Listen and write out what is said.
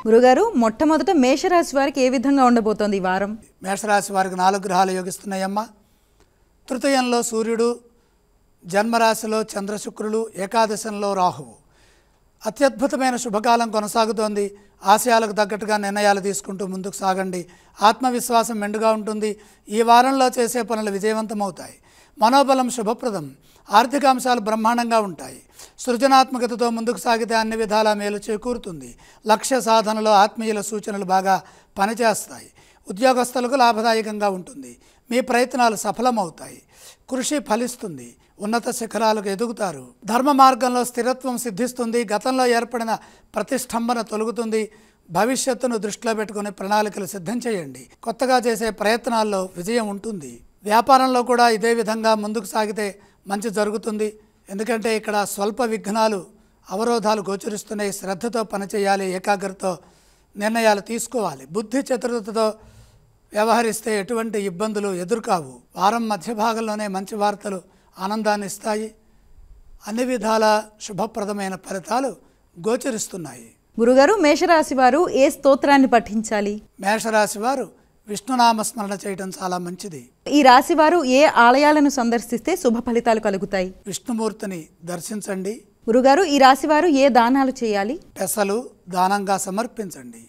గురుగారు మొట్టమొదట మేషరాశి వారికి ఏ విధంగా ఉండబోతోంది ఈ వారం? మేషరాశి వారికి 4 గ్రహాలు యోగిస్తున్నాయమ్మా. తృతీయంలో సూర్యుడు, జన్మరాశిలో చంద్రశుక్రులు, ఏకాదశంలో రాహువు. అత్యద్భుతమైన శుభకాలం కొనసాగుతోంది. ఆశయాలకు తగ్గట్టుగా నిర్ణయాలు తీసుకుంటూ ముందుకు సాగండి. ఆత్మవిశ్వాసం మెండుగా ఉంటుంది. ఈ వారంలో చేసే పనులు విజయవంతమవుతాయి. మనోబలం శుభప్రదం. ఆర్థిక అంశాలు బ్రహ్మాండంగా ఉంటాయి. సృజనాత్మకతతో ముందుకు సాగితే అన్ని విధాలా మేలు చేకూరుతుంది. లక్ష్య సాధనలో ఆత్మీయుల సూచనలు బాగా పనిచేస్తాయి. ఉద్యోగస్తులకు లాభదాయకంగా ఉంటుంది. మీ ప్రయత్నాలు సఫలమవుతాయి. కృషి ఫలిస్తుంది. ఉన్నత శిఖరాలకు ఎదుగుతారు. ధర్మ మార్గంలో స్థిరత్వం సిద్ధిస్తుంది. గతంలో ఏర్పడిన ప్రతిష్టంభన తొలగుతుంది. భవిష్యత్తును దృష్టిలో పెట్టుకుని ప్రణాళికలు సిద్ధం చేయండి. కొత్తగా చేసే ప్రయత్నాల్లో విజయం ఉంటుంది. వ్యాపారంలో కూడా ఇదే విధంగా ముందుకు సాగితే మంచి జరుగుతుంది. ఎందుకంటే ఇక్కడ స్వల్ప విఘ్నాలు, అవరోధాలు గోచరిస్తున్నాయి. శ్రద్ధతో పనిచేయాలి. ఏకాగ్రతతో నిర్ణయాలు తీసుకోవాలి. బుద్ధి చతురతతో వ్యవహరిస్తే ఎటువంటి ఇబ్బందులు ఎదురుకావు. వారం మధ్య భాగంలోనే మంచి వార్తలు ఆనందాన్ని ఇస్తాయి. అన్ని విధాల శుభప్రదమైన ఫలితాలు గోచరిస్తున్నాయి. గురుగారు, మేషరాశి వారు ఏ స్తోత్రాన్ని పఠించాలి? మేషరాశి వారు విష్ణునామస్మరణ చేయడం చాలా మంచిది. ఈ రాశి వారు ఏ ఆలయాలను సందర్శిస్తే శుభ ఫలితాలు కలుగుతాయి? విష్ణుమూర్తిని దర్శించండి. గురుగారు, ఈ రాశి వారు ఏ దానాలు చేయాలి? పెసలు దానంగా సమర్పించండి.